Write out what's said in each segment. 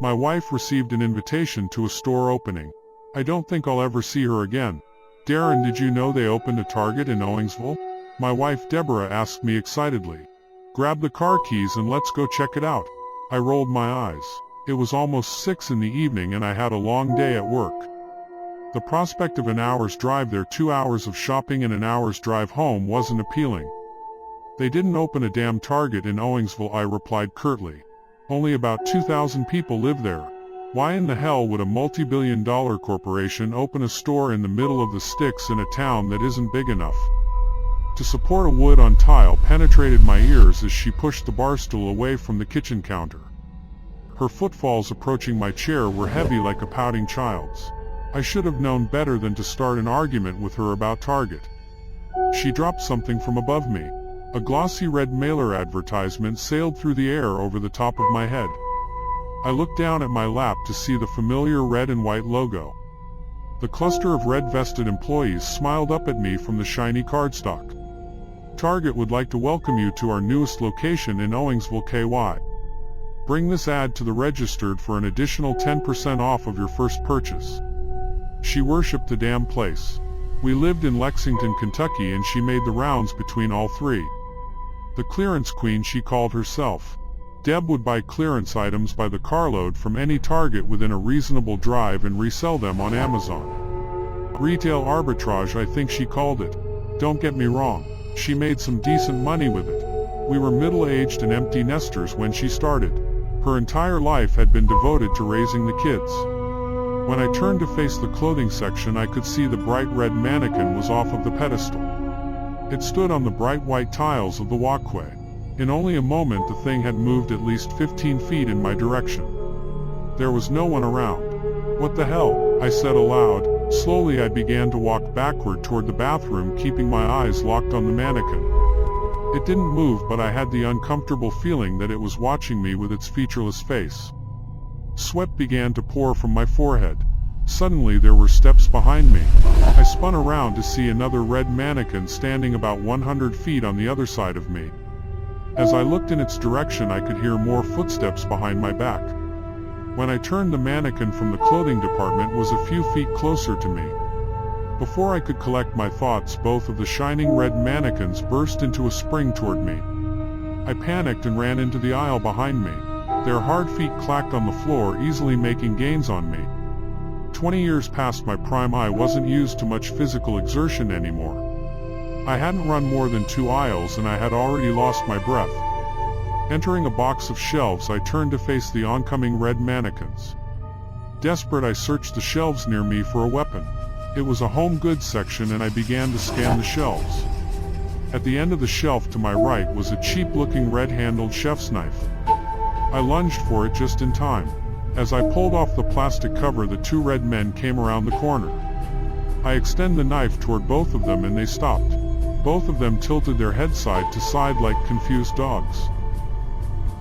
My wife received an invitation to a store opening. I don't think I'll ever see her again. Darren, did you know they opened a Target in Owingsville? My wife Deborah asked me excitedly. Grab the car keys and let's go check it out. I rolled my eyes. It was almost 6 in the evening and I had a long day at work. The prospect of an hour's drive there, 2 hours of shopping and an hour's drive home wasn't appealing. They didn't open a damn Target in Owingsville, I replied curtly. Only about 2,000 people live there. Why in the hell would a multi-billion-dollar corporation open a store in the middle of the sticks in a town that isn't big enough? To support a wood on tile penetrated my ears as she pushed the bar stool away from the kitchen counter. Her footfalls approaching my chair were heavy like a pouting child's. I should have known better than to start an argument with her about Target. She dropped something from above me. A glossy red mailer advertisement sailed through the air over the top of my head. I looked down at my lap to see the familiar red and white logo. The cluster of red-vested employees smiled up at me from the shiny cardstock. Target would like to welcome you to our newest location in Owingsville, KY. Bring this ad to the registered for an additional 10% off of your first purchase. She worshipped the damn place. We lived in Lexington, Kentucky, and she made the rounds between all three. The clearance queen she called herself. Deb would buy clearance items by the carload from any Target within a reasonable drive and resell them on Amazon. Retail arbitrage, I think she called it. Don't get me wrong, she made some decent money with it. We were middle-aged and empty nesters when she started. Her entire life had been devoted to raising the kids. When I turned to face the clothing section, I could see the bright red mannequin was off of the pedestal. It stood on the bright white tiles of the walkway. In only a moment the thing had moved at least 15 feet in my direction. There was no one around. What the hell? I said aloud. Slowly I began to walk backward toward the bathroom, keeping my eyes locked on the mannequin. It didn't move, but I had the uncomfortable feeling that it was watching me with its featureless face. Sweat began to pour from my forehead. Suddenly there were steps behind me. I spun around to see another red mannequin standing about 100 feet on the other side of me. As I looked in its direction, I could hear more footsteps behind my back. When I turned, the mannequin from the clothing department was a few feet closer to me. Before I could collect my thoughts, both of the shining red mannequins burst into a spring toward me. I panicked and ran into the aisle behind me. Their hard feet clacked on the floor, easily making gains on me. 20 years past my prime, I wasn't used to much physical exertion anymore. I hadn't run more than 2 aisles and I had already lost my breath. Entering a box of shelves, I turned to face the oncoming red mannequins. Desperate, I searched the shelves near me for a weapon. It was a home goods section and I began to scan the shelves. At the end of the shelf to my right was a cheap-looking red-handled chef's knife. I lunged for it just in time. As I pulled off the plastic cover, the 2 red men came around the corner. I extended the knife toward both of them and they stopped. Both of them tilted their heads side to side like confused dogs.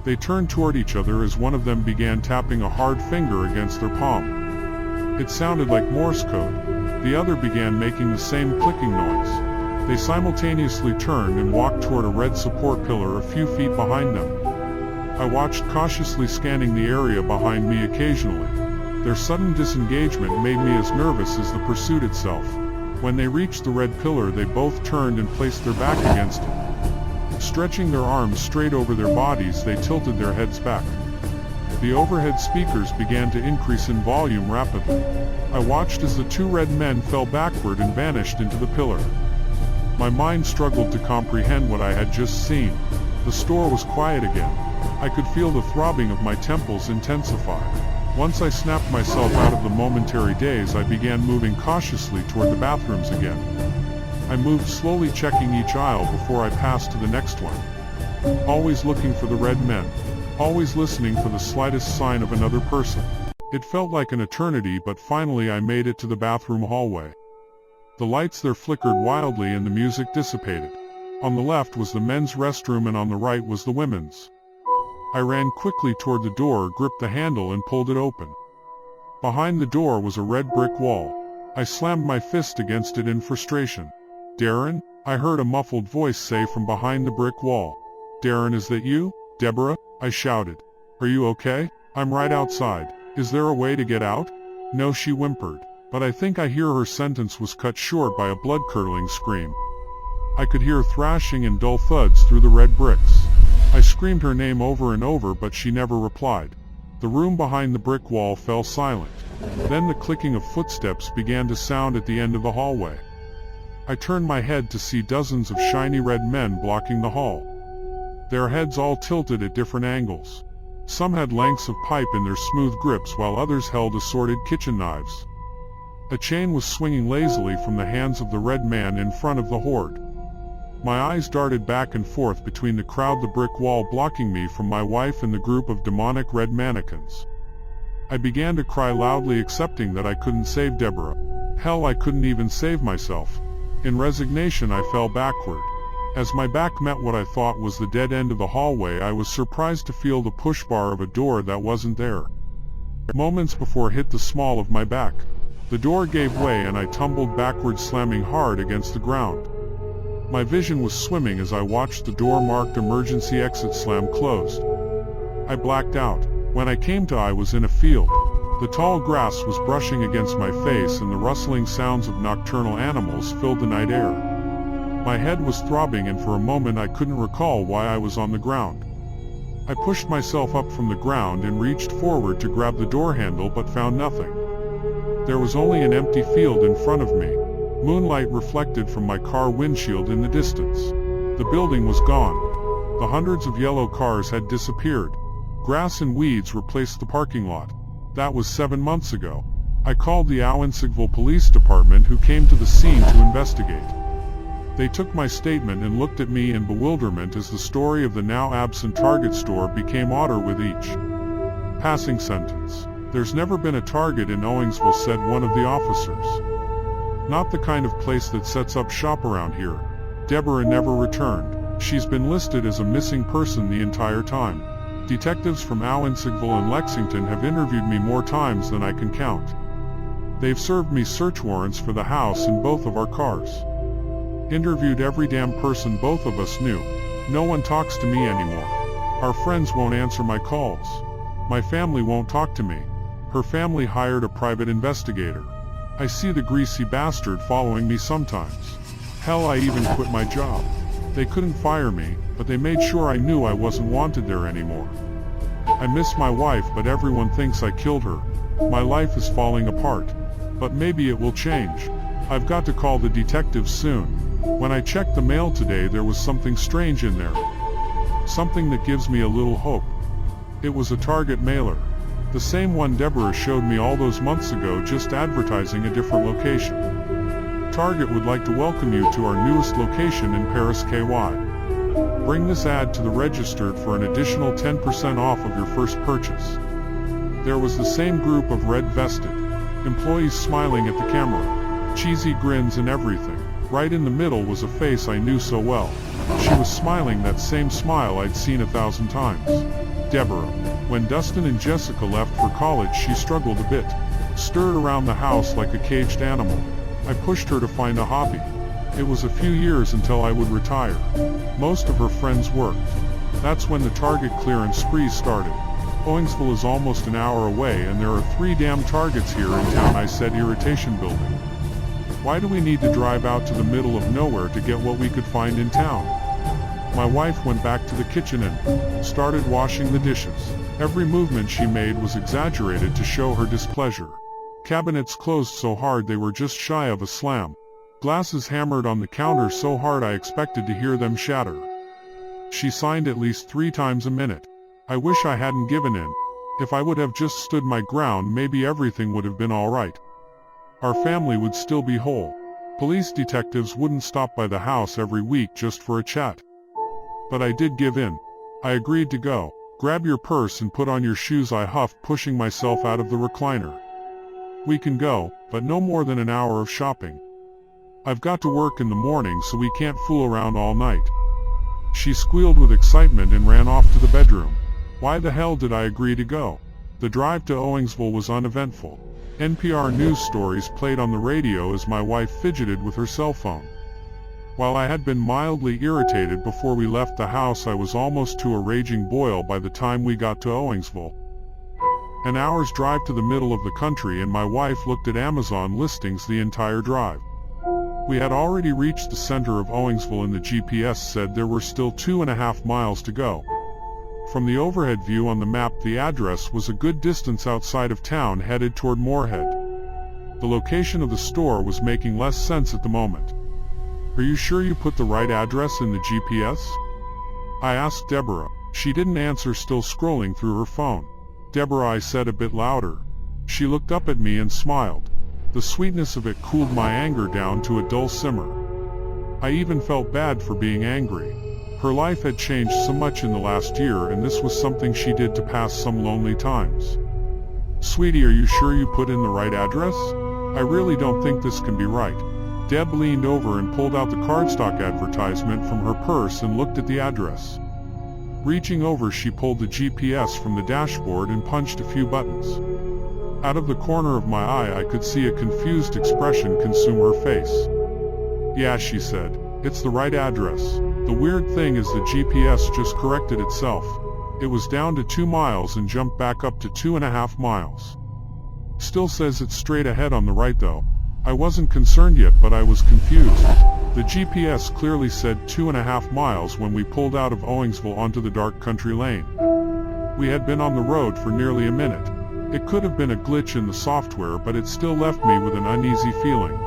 They turned toward each other as one of them began tapping a hard finger against their palm. It sounded like Morse code. The other began making the same clicking noise. They simultaneously turned and walked toward a red support pillar a few feet behind them. I watched, cautiously scanning the area behind me occasionally. Their sudden disengagement made me as nervous as the pursuit itself. When they reached the red pillar, they both turned and placed their back against it. Stretching their arms straight over their bodies, they tilted their heads back. The overhead speakers began to increase in volume rapidly. I watched as the 2 red men fell backward and vanished into the pillar. My mind struggled to comprehend what I had just seen. The store was quiet again. I could feel the throbbing of my temples intensify. Once I snapped myself out of the momentary daze, I began moving cautiously toward the bathrooms again. I moved slowly, checking each aisle before I passed to the next one. Always looking for the red men. Always listening for the slightest sign of another person. It felt like an eternity, but finally I made it to the bathroom hallway. The lights there flickered wildly and the music dissipated. On the left was the men's restroom and on the right was the women's. I ran quickly toward the door, gripped the handle and pulled it open. Behind the door was a red brick wall. I slammed my fist against it in frustration. "Darren?" I heard a muffled voice say from behind the brick wall. "Darren, is that you?" "Deborah?" I shouted. "Are you okay?" I'm right outside. Is there a way to get out? No, she whimpered, but I think I hear her sentence was cut short by a blood-curdling scream. I could hear thrashing and dull thuds through the red bricks. I screamed her name over and over, but she never replied. The room behind the brick wall fell silent. Then the clicking of footsteps began to sound at the end of the hallway. I turned my head to see dozens of shiny red men blocking the hall. Their heads all tilted at different angles. Some had lengths of pipe in their smooth grips, while others held assorted kitchen knives. A chain was swinging lazily from the hands of the red man in front of the horde. My eyes darted back and forth between the crowd, the brick wall blocking me from my wife and the group of demonic red mannequins. I began to cry loudly, accepting that I couldn't save Deborah. Hell, I couldn't even save myself. In resignation, I fell backward. As my back met what I thought was the dead end of the hallway, I was surprised to feel the push bar of a door that wasn't there. Moments before hit the small of my back. The door gave way and I tumbled backward, slamming hard against the ground. My vision was swimming as I watched the door marked emergency exit slam closed. I blacked out. When I came to, I was in a field. The tall grass was brushing against my face and the rustling sounds of nocturnal animals filled the night air. My head was throbbing and for a moment I couldn't recall why I was on the ground. I pushed myself up from the ground and reached forward to grab the door handle, but found nothing. There was only an empty field in front of me. Moonlight reflected from my car windshield in the distance. The building was gone. The hundreds of yellow cars had disappeared. Grass and weeds replaced the parking lot. That was 7 months ago. I called the Owensville Police Department, who came to the scene to investigate. They took my statement and looked at me in bewilderment as the story of the now absent Target store became odder with each passing sentence. There's never been a Target in Owensville, said one of the officers. Not the kind of place that sets up shop around here. Deborah never returned. She's been listed as a missing person the entire time. Detectives from Owensville and Lexington have interviewed me more times than I can count. They've served me search warrants for the house and both of our cars. Interviewed every damn person both of us knew. No one talks to me anymore. Our friends won't answer my calls. My family won't talk to me. Her family hired a private investigator. I see the greasy bastard following me sometimes. Hell, I even quit my job. They couldn't fire me, but they made sure I knew I wasn't wanted there anymore. I miss my wife, but everyone thinks I killed her. My life is falling apart. But maybe it will change. I've got to call the detectives soon. When I checked the mail today, there was something strange in there. Something that gives me a little hope. It was a Target mailer. The same one Deborah showed me all those months ago, just advertising a different location. Target would like to welcome you to our newest location in Paris, KY. Bring this ad to the registered for an additional 10% off of your first purchase. There was the same group of red-vested employees smiling at the camera. Cheesy grins and everything. Right in the middle was a face I knew so well. She was smiling that same smile I'd seen 1,000 times. Deborah. When Dustin and Jessica left for college, she struggled a bit. Stirred around the house like a caged animal. I pushed her to find a hobby. It was a few years until I would retire. Most of her friends worked. That's when the Target clearance sprees started. Owensville is almost an hour away and there are 3 damn Targets here in town, I said, irritation building. Why do we need to drive out to the middle of nowhere to get what we could find in town? My wife went back to the kitchen and started washing the dishes. Every movement she made was exaggerated to show her displeasure. Cabinets closed so hard they were just shy of a slam. Glasses hammered on the counter so hard I expected to hear them shatter. She signed at least 3 times a minute. I wish I hadn't given in. If I would have just stood my ground, maybe everything would have been all right. Our family would still be whole. Police detectives wouldn't stop by the house every week just for a chat. But I did give in. I agreed to go. Grab your purse and put on your shoes, I huffed, pushing myself out of the recliner. We can go, but no more than an hour of shopping. I've got to work in the morning, so we can't fool around all night. She squealed with excitement and ran off to the bedroom. Why the hell did I agree to go? The drive to Owensville was uneventful. NPR news stories played on the radio as my wife fidgeted with her cell phone. While I had been mildly irritated before we left the house, I was almost to a raging boil by the time we got to Owensville. An hour's drive to the middle of the country, and my wife looked at Amazon listings the entire drive. We had already reached the center of Owingsville and the GPS said there were still 2.5 miles to go. From the overhead view on the map, the address was a good distance outside of town headed toward Moorhead. The location of the store was making less sense at the moment. "Are you sure you put the right address in the GPS?" I asked Deborah. She didn't answer, still scrolling through her phone. "Deborah," I said a bit louder. She looked up at me and smiled. The sweetness of it cooled my anger down to a dull simmer. I even felt bad for being angry. Her life had changed so much in the last year, and this was something she did to pass some lonely times. "Sweetie, are you sure you put in the right address? I really don't think this can be right." Deb leaned over and pulled out the cardstock advertisement from her purse and looked at the address. Reaching over, she pulled the GPS from the dashboard and punched a few buttons. Out of the corner of my eye, I could see a confused expression consume her face. "Yeah," she said, "it's the right address. The weird thing is the GPS just corrected itself. It was down to 2 miles and jumped back up to 2.5 miles. Still says it's straight ahead on the right though." I wasn't concerned yet, but I was confused. The GPS clearly said 2.5 miles when we pulled out of Owingsville onto the dark country lane. We had been on the road for nearly a minute. It could have been a glitch in the software, but it still left me with an uneasy feeling.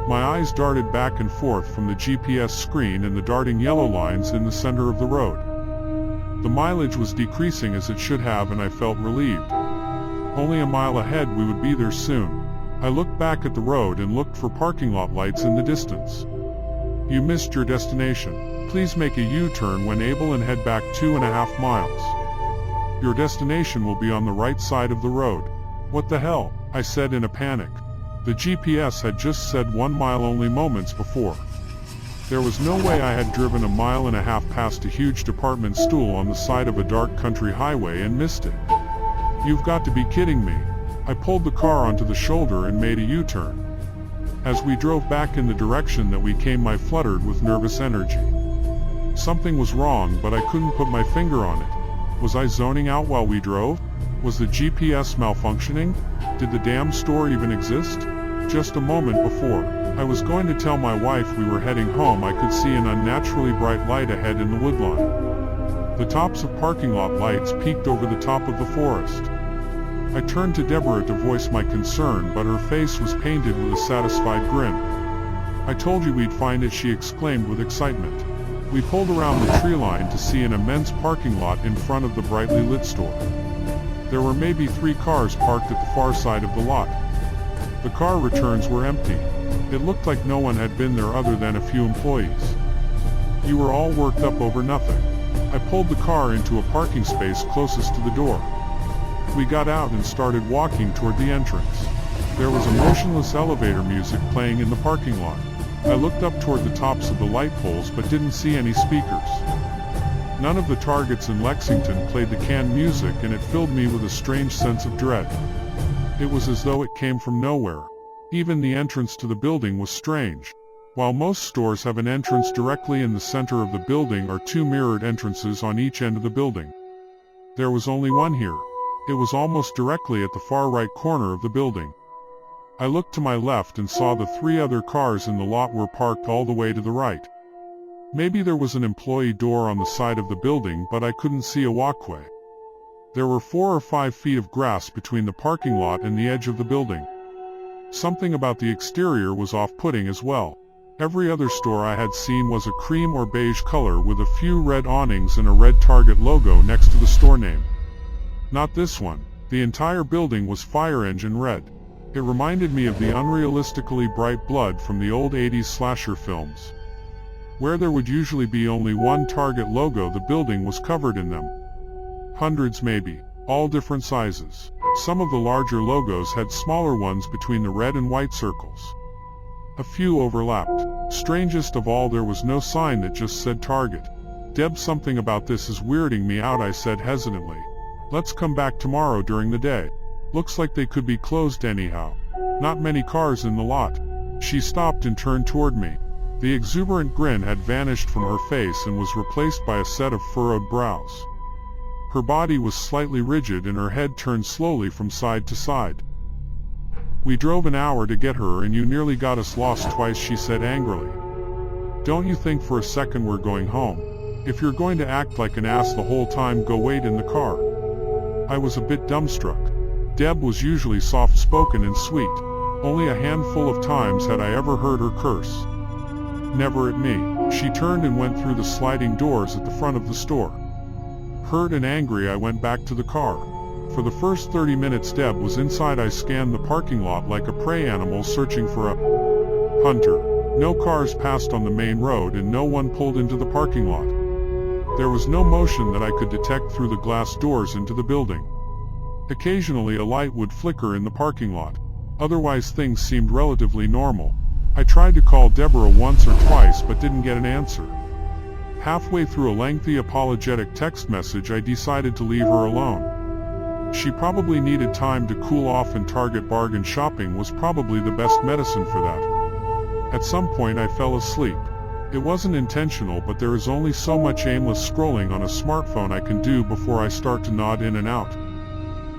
My eyes darted back and forth from the GPS screen and the darting yellow lines in the center of the road. The mileage was decreasing as it should have, and I felt relieved. Only a mile ahead, we would be there soon. I looked back at the road and looked for parking lot lights in the distance. "You missed your destination. Please make a U-turn when able and head back 2.5 miles. Your destination will be on the right side of the road." "What the hell?" I said in a panic. The GPS had just said 1 mile only moments before. There was no way I had driven 1.5 miles past a huge department store on the side of a dark country highway and missed it. "You've got to be kidding me." I pulled the car onto the shoulder and made a U-turn. As we drove back in the direction that we came, I fluttered with nervous energy. Something was wrong, but I couldn't put my finger on it. Was I zoning out while we drove? Was the GPS malfunctioning? Did the damn store even exist? Just a moment before I was going to tell my wife we were heading home, I could see an unnaturally bright light ahead in the woodline. The tops of parking lot lights peeked over the top of the forest. I turned to Deborah to voice my concern, but her face was painted with a satisfied grin. "I told you we'd find it," she exclaimed with excitement. We pulled around the tree line to see an immense parking lot in front of the brightly lit store. There were maybe 3 cars parked at the far side of the lot. The car returns were empty. It looked like no one had been there other than a few employees. "You were all worked up over nothing." I pulled the car into a parking space closest to the door. We got out and started walking toward the entrance. There was emotionless elevator music playing in the parking lot. I looked up toward the tops of the light poles but didn't see any speakers. None of the Targets in Lexington played the canned music, and it filled me with a strange sense of dread. It was as though it came from nowhere. Even the entrance to the building was strange. While most stores have an entrance directly in the center of the building or 2 mirrored entrances on each end of the building, there was only one here. It was almost directly at the far right corner of the building. I looked to my left and saw the 3 other cars in the lot were parked all the way to the right. Maybe there was an employee door on the side of the building, but I couldn't see a walkway. There were 4 or 5 feet of grass between the parking lot and the edge of the building. Something about the exterior was off-putting as well. Every other store I had seen was a cream or beige color with a few red awnings and a red Target logo next to the store name. Not this one. The entire building was fire engine red. It reminded me of the unrealistically bright blood from the old 80s slasher films. Where there would usually be only one Target logo, the building was covered in them. Hundreds maybe, all different sizes. Some of the larger logos had smaller ones between the red and white circles. A few overlapped. Strangest of all, there was no sign that just said Target. "Deb, something about this is weirding me out," I said hesitantly. "Let's come back tomorrow during the day. Looks like they could be closed anyhow. Not many cars in the lot." She stopped and turned toward me. The exuberant grin had vanished from her face and was replaced by a set of furrowed brows. Her body was slightly rigid and her head turned slowly from side to side. "We drove an hour to get her and you nearly got us lost twice," she said angrily. "Don't you think for a second we're going home? If you're going to act like an ass the whole time, go wait in the car." I was a bit dumbstruck. Deb was usually soft-spoken and sweet. Only a handful of times had I ever heard her curse. Never at me. She turned and went through the sliding doors at the front of the store. Hurt and angry, I went back to the car. For the first 30 minutes Deb was inside, I scanned the parking lot like a prey animal searching for a hunter. No cars passed on the main road and no one pulled into the parking lot. There was no motion that I could detect through the glass doors into the building. Occasionally a light would flicker in the parking lot. Otherwise things seemed relatively normal. I tried to call Deborah once or twice but didn't get an answer. Halfway through a lengthy apologetic text message, I decided to leave her alone. She probably needed time to cool off, and Target bargain shopping was probably the best medicine for that. At some point I fell asleep. It wasn't intentional, but there is only so much aimless scrolling on a smartphone I can do before I start to nod in and out.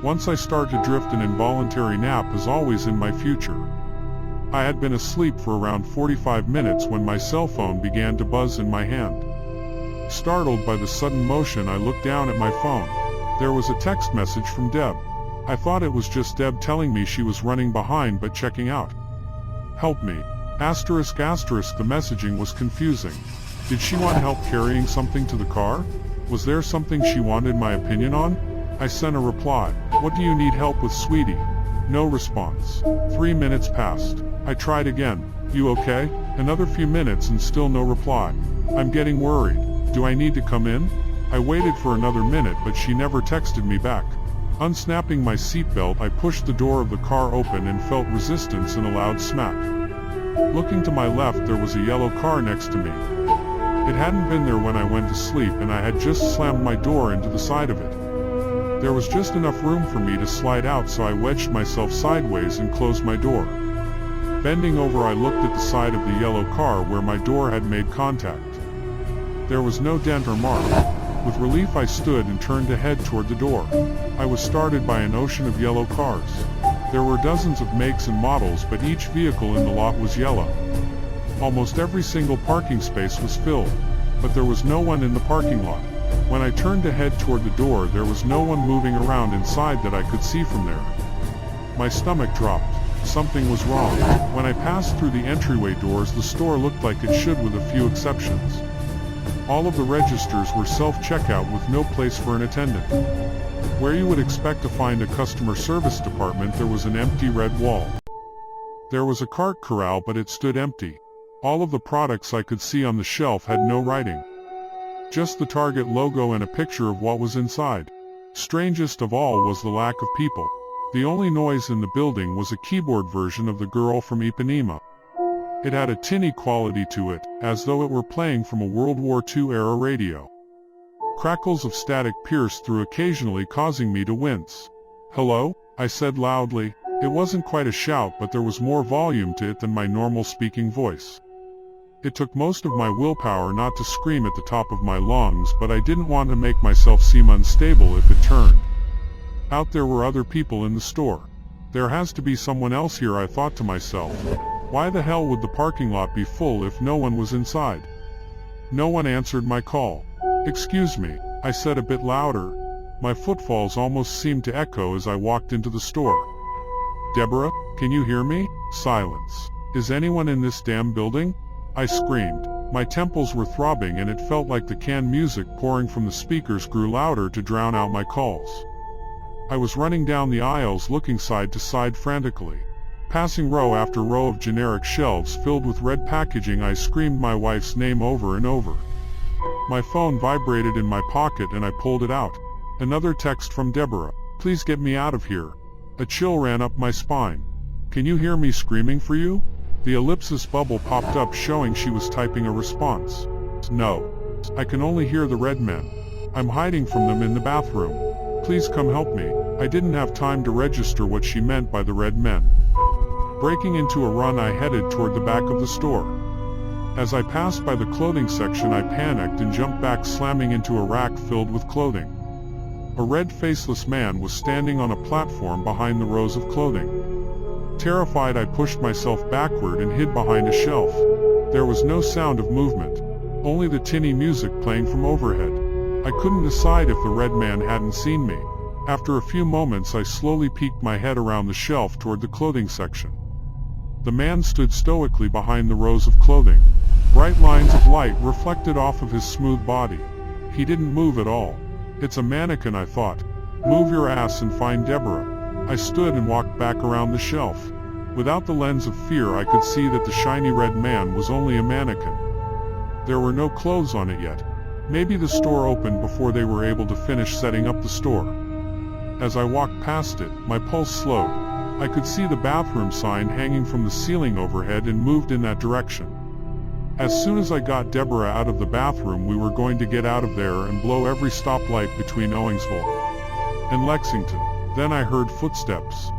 Once I start to drift, an involuntary nap is always in my future. I had been asleep for around 45 minutes when my cell phone began to buzz in my hand. Startled by the sudden motion, I looked down at my phone. There was a text message from Deb. I thought it was just Deb telling me she was running behind but checking out. "Help me. Asterisk asterisk." The messaging was confusing. Did she want help carrying something to the car? Was there something she wanted my opinion on? I sent a reply. "What do you need help with, sweetie?" No response. 3 minutes passed. I tried again. "You okay?" Another few minutes and still no reply. I'm getting worried. Do I need to come in? I waited for another minute but she never texted me back. Unsnapping my seatbelt, I pushed the door of the car open and felt resistance and a loud smack. Looking to my left, there was a yellow car next to me. It hadn't been there when I went to sleep and I had just slammed my door into the side of it. There was just enough room for me to slide out, so I wedged myself sideways and closed my door. Bending over, I looked at the side of the yellow car where my door had made contact. There was no dent or mark. With relief, I stood and turned to head toward the door. I was started by an ocean of yellow cars. There were dozens of makes and models, but each vehicle in the lot was yellow. Almost every single parking space was filled, but there was no one in the parking lot. When I turned to head toward the door, there was no one moving around inside that I could see from there. My stomach dropped. Something was wrong. When I passed through the entryway doors, the store looked like it should, with a few exceptions. All of the registers were self-checkout with no place for an attendant. Where you would expect to find a customer service department, there was an empty red wall. There was a cart corral, but it stood empty. All of the products I could see on the shelf had no writing. Just the Target logo and a picture of what was inside. Strangest of all was the lack of people. The only noise in the building was a keyboard version of The Girl from Ipanema. It had a tinny quality to it, as though it were playing from a World War II-era radio. Crackles of static pierced through occasionally, causing me to wince. "Hello?" I said loudly. It wasn't quite a shout, but there was more volume to it than my normal speaking voice. It took most of my willpower not to scream at the top of my lungs, but I didn't want to make myself seem unstable if it turned. Out there were other people in the store. There has to be someone else here, I thought to myself. Why the hell would the parking lot be full if no one was inside? No one answered my call. "Excuse me," I said a bit louder. My footfalls almost seemed to echo as I walked into the store. "Deborah, can you hear me?" Silence. "Is anyone in this damn building?" I screamed. My temples were throbbing and it felt like the canned music pouring from the speakers grew louder to drown out my calls. I was running down the aisles, looking side to side frantically. Passing row after row of generic shelves filled with red packaging, I screamed my wife's name over and over. My phone vibrated in my pocket and I pulled it out. Another text from Deborah. "Please get me out of here." A chill ran up my spine. "Can you hear me screaming for you?" The ellipsis bubble popped up showing she was typing a response. "No. I can only hear the red men. I'm hiding from them in the bathroom. Please come help me." I didn't have time to register what she meant by the red men. Breaking into a run, I headed toward the back of the store. As I passed by the clothing section, I panicked and jumped back, slamming into a rack filled with clothing. A red faceless man was standing on a platform behind the rows of clothing. Terrified, I pushed myself backward and hid behind a shelf. There was no sound of movement, only the tinny music playing from overhead. I couldn't decide if the red man hadn't seen me. After a few moments, I slowly peeked my head around the shelf toward the clothing section. The man stood stoically behind the rows of clothing. Bright lines of light reflected off of his smooth body. He didn't move at all. It's a mannequin, I thought. Move your ass and find Deborah. I stood and walked back around the shelf. Without the lens of fear, I could see that the shiny red man was only a mannequin. There were no clothes on it yet. Maybe the store opened before they were able to finish setting up the store. As I walked past it, my pulse slowed. I could see the bathroom sign hanging from the ceiling overhead and moved in that direction. As soon as I got Deborah out of the bathroom, we were going to get out of there and blow every stoplight between Owingsville and Lexington. Then I heard footsteps.